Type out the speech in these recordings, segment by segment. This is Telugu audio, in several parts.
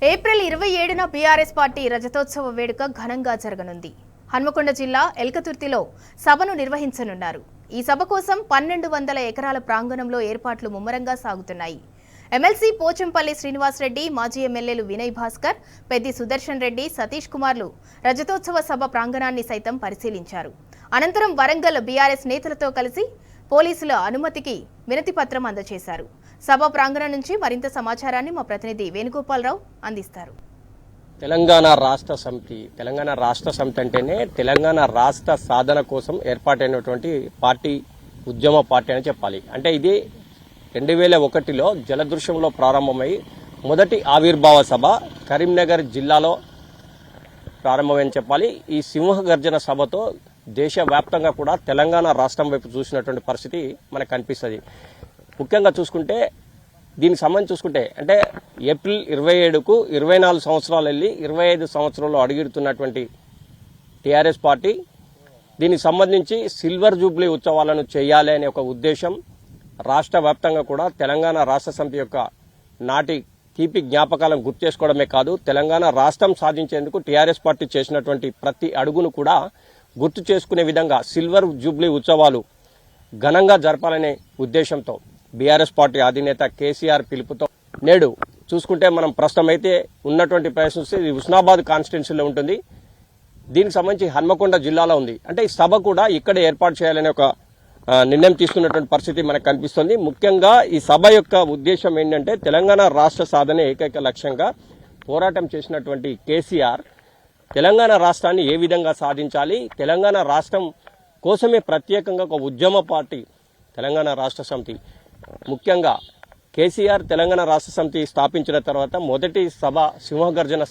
ఏప్రిల్ 27న బీఆర్ఎస్ పార్టీ రజతోత్సవ వేడుక ఘనంగా జరగనుంది. హన్మకొండ జిల్లా ఎల్కతుర్తిలో సభను నిర్వహించనున్నారు. ఈ సభ కోసం 1200 ఎకరాల ప్రాంగణంలో ఏర్పాట్లు ముమ్మరంగా సాగుతున్నాయి. ఎమ్మెల్సీ పోచంపల్లి శ్రీనివాస్ రెడ్డి, మాజీ ఎమ్మెల్యేలు వినయ్ భాస్కర్, పెద్ది సుదర్శన్ రెడ్డి, సతీష్ కుమార్లు రజతోత్సవ సభ ప్రాంగణాన్ని సైతం పరిశీలించారు. అనంతరం వరంగల్ బీఆర్ఎస్ నేతలతో కలిసి పోలీసుల అనుమతికి వినతి పత్రం అందజేశారు. సభ ప్రాంగణం నుంచి మరింత సమాచారాన్ని మా ప్రతినిధి వేణుగోపాలరావు అందిస్తారు. తెలంగాణ రాష్ట్ర సమితి అంటేనే తెలంగాణ రాష్ట్ర సాధన కోసం ఏర్పాటైనటువంటి పార్టీ, ఉద్యమ పార్టీ అని చెప్పాలి. అంటే ఇది 2001లో జలదృశ్యంలో ప్రారంభమై మొదటి ఆవిర్భావ సభ కరీంనగర్ జిల్లాలో ప్రారంభమని చెప్పాలి. ఈ సింహగర్జన సభతో దేశవ్యాప్తంగా కూడా తెలంగాణ రాష్ట్రం వైపు చూసినటువంటి పరిస్థితి మనకు కనిపిస్తుంది. ముఖ్యంగా చూసుకుంటే దీనికి సంబంధించి చూసుకుంటే అంటే ఏప్రిల్ 27కు 24 సంవత్సరాలు వెళ్ళి 25 సంవత్సరాల్లో అడుగుతున్నటువంటి టీఆర్ఎస్ పార్టీ దీనికి సంబంధించి సిల్వర్ జూబ్లీ ఉత్సవాలను చేయాలి అనే ఒక ఉద్దేశం రాష్ట్ర వ్యాప్తంగా కూడా తెలంగాణ రాష్ట్ర సమితి యొక్క నాటి తీపి జ్ఞాపకాలను గుర్తు చేసుకోవడమే కాదు, తెలంగాణ రాష్ట్రం సాధించేందుకు టీఆర్ఎస్ పార్టీ చేసినటువంటి ప్రతి అడుగును కూడా గుర్తు చేసుకునే విధంగా సిల్వర్ జూబ్లీ ఉత్సవాలు ఘనంగా జరపాలనే ఉద్దేశంతో బీఆర్ఎస్ పార్టీ అధినేత కేసీఆర్ పిలుపుతో నేడు చూసుకుంటే మనం ప్రస్తుతం అయితే ఉన్నటువంటి ప్రదేశం ఇది హుస్నాబాద్ కాన్స్టిట్యున్సీలో ఉంటుంది. దీనికి సంబంధించి హన్మకొండ జిల్లాలో ఉంది. అంటే ఈ సభ కూడా ఇక్కడ ఏర్పాటు చేయాలనే ఒక నిర్ణయం తీసుకున్నటువంటి పరిస్థితి మనకు కనిపిస్తుంది. ముఖ్యంగా ఈ సభ యొక్క ఉద్దేశం ఏంటంటే తెలంగాణ రాష్ట్ర సాధన ఏకైక లక్ష్యంగా పోరాటం చేసినటువంటి కేసీఆర్ తెలంగాణ రాష్ట్రాన్ని ఏ విధంగా సాధించాలి, తెలంగాణ రాష్ట్రం కోసమే ప్రత్యేకంగా ఒక ఉద్యమ పార్టీ తెలంగాణ రాష్ట్ర సమితి. ముఖ్యంగా కేసీఆర్ తెలంగాణ రాష్ట్ర సమితి స్థాపించిన తర్వాత మొదటి సభ సింహగర్జన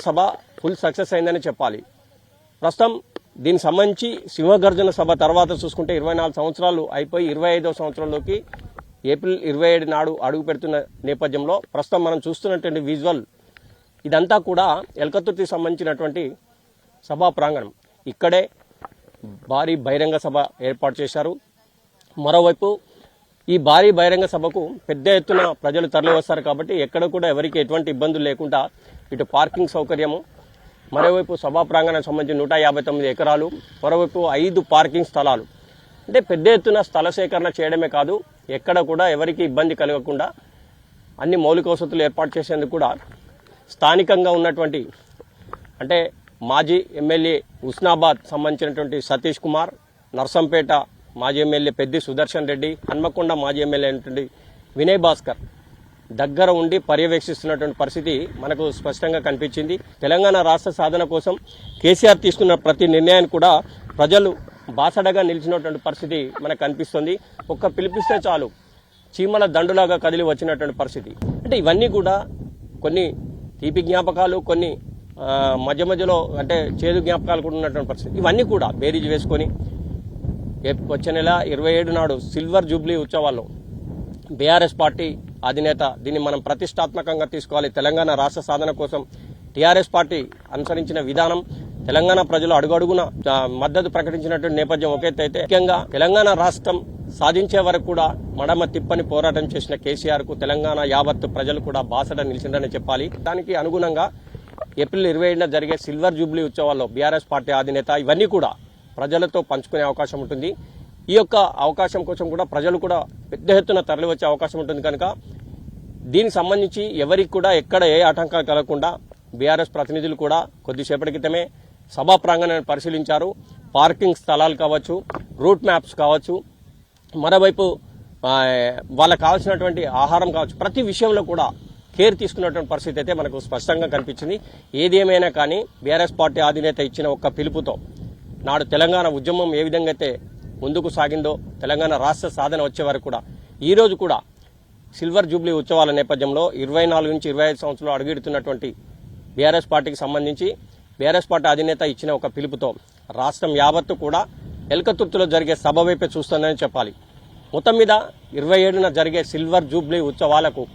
సభ ఫుల్ సక్సెస్ అయిందని చెప్పాలి. ప్రస్తుతం దీనికి సంబంధించి సింహగర్జన సభ తర్వాత చూసుకుంటే 24 సంవత్సరాలు అయిపోయి 25వ సంవత్సరంలోకి ఏప్రిల్ 27 నాడు అడుగు పెడుతున్న నేపథ్యంలో ప్రస్తుతం మనం చూస్తున్నటువంటి విజువల్ ఇదంతా కూడా ఎల్కతుర్తికి సంబంధించినటువంటి సభా ప్రాంగణం. ఇక్కడే భారీ బహిరంగ సభ ఏర్పాటు చేశారు. మరోవైపు ఈ భారీ బహిరంగ సభకు పెద్ద ఎత్తున ప్రజలు తరలి వస్తారు కాబట్టి ఎక్కడ కూడా ఎవరికి ఎటువంటి ఇబ్బందులు లేకుండా ఇటు పార్కింగ్ సౌకర్యము, మరోవైపు సభా ప్రాంగణానికి సంబంధించి 159 ఎకరాలు, మరోవైపు 5 పార్కింగ్ స్థలాలు. అంటే పెద్ద ఎత్తున స్థల సేకరణ చేయడమే కాదు, ఎక్కడ కూడా ఎవరికి ఇబ్బంది కలగకుండా అన్ని మౌలిక వసతులు ఏర్పాటు చేసేందుకు కూడా స్థానికంగా ఉన్నటువంటి అంటే మాజీ ఎమ్మెల్యే హుస్నాబాద్ సంబంధించినటువంటి సతీష్ కుమార్, నర్సంపేట మాజీ ఎమ్మెల్యే పెద్ది సుదర్శన్ రెడ్డి, హన్మకొండ మాజీ ఎమ్మెల్యే అయినటువంటి వినయ్ భాస్కర్ దగ్గర ఉండి పర్యవేక్షిస్తున్నటువంటి పరిస్థితి మనకు స్పష్టంగా కనిపించింది. తెలంగాణ రాష్ట్ర సాధన కోసం కేసీఆర్ తీసుకున్న ప్రతి నిర్ణయాన్ని కూడా ప్రజలు బాసడగా నిలిచినటువంటి పరిస్థితి మనకు కనిపిస్తుంది. ఒక్క పిలిపిస్తే చాలు చీమల దండులాగా కదిలి వచ్చినటువంటి పరిస్థితి. అంటే ఇవన్నీ కూడా కొన్ని తీపి జ్ఞాపకాలు, కొన్ని మధ్యలో అంటే చేదు జ్ఞాపకాలు కూడా ఉన్నటువంటి పరిస్థితి. ఇవన్నీ కూడా బేరీజ్ వేసుకొని వచ్చే నెల 27 నాడు సిల్వర్ జూబ్లీ ఉత్సవాల్లో బీఆర్ఎస్ పార్టీ అధినేత దీన్ని మనం ప్రతిష్టాత్మకంగా తీసుకోవాలి. తెలంగాణ రాష్ట్ర సాధన కోసం టీఆర్ఎస్ పార్టీ అనుసరించిన విధానం, తెలంగాణ ప్రజలు అడుగడుగున మద్దతు ప్రకటించినటువంటి నేపథ్యం ఒకెత్తైతే, ముఖ్యంగా తెలంగాణ రాష్ట్రం సాధించే వరకు కూడా మడమ తిప్పని పోరాటం చేసిన కేసీఆర్ కు తెలంగాణ యావత్తు ప్రజలు కూడా బాసట నిలిచిందని చెప్పాలి. దానికి అనుగుణంగా ఏప్రిల్ 27న జరిగే సిల్వర్ జూబ్లీ ఉత్సవాల్లో బీఆర్ఎస్ పార్టీ అధినేత ఇవన్నీ కూడా ప్రజలతో పంచుకునే అవకాశం ఉంటుంది. ఈ యొక్క అవకాశం కోసం కూడా ప్రజలు కూడా పెద్ద ఎత్తున తరలి వచ్చే అవకాశం ఉంటుంది. కనుక దీనికి సంబంధించి ఎవరికి కూడా ఎక్కడ ఏ ఆటంకాలు కలగకుండా బీఆర్ఎస్ ప్రతినిధులు కూడా కొద్దిసేపటి క్రితమే సభా ప్రాంగణాన్ని పరిశీలించారు. పార్కింగ్ స్థలాలు కావచ్చు, రూట్ మ్యాప్స్ కావచ్చు, మరోవైపు వాళ్ళకు కావాల్సినటువంటి ఆహారం కావచ్చు, ప్రతి విషయంలో కూడా కేర్ తీసుకున్నటువంటి పరిస్థితి అయితే మనకు స్పష్టంగా కనిపించింది. ఏది ఏమైనా కానీ బీఆర్ఎస్ పార్టీ అధినేత ఇచ్చిన ఒక్క పిలుపుతో నాడు తెలంగాణ ఉద్యమం ఏ విధంగా అయితే ముందుకు సాగిందో, తెలంగాణ రాష్ట్ర సాధన వచ్చే వరకు కూడా ఈ రోజు కూడా సిల్వర్ జూబ్లీ ఉత్సవాల నేపథ్యంలో 24 నుంచి 25 సంవత్సరాలు అడుగుతున్నటువంటి బీఆర్ఎస్ పార్టీకి సంబంధించి బీఆర్ఎస్ పార్టీ అధినేత ఇచ్చిన ఒక పిలుపుతో రాష్ట్రం యావత్తు కూడా ఎల్కతుర్తిలో జరిగే సభ వైపే చూస్తుందని చెప్పాలి. మొత్తం మీద 27న జరిగే సిల్వర్ జూబ్లీ ఉత్సవాలకు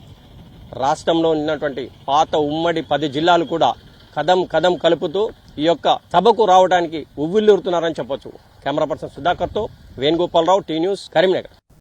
రాష్ట్రంలో ఉన్నటువంటి పాత ఉమ్మడి 10 జిల్లాలు కూడా కదం కలుపుతూ ఈ యొక్క సభకు రావడానికి ఉవ్విళ్ళూరుతున్నారని చెప్పొచ్చు. కెమెరా పర్సన్ సుధాకర్తో వేణుగోపాలరావు, టీ న్యూస్, కరీంనగర్.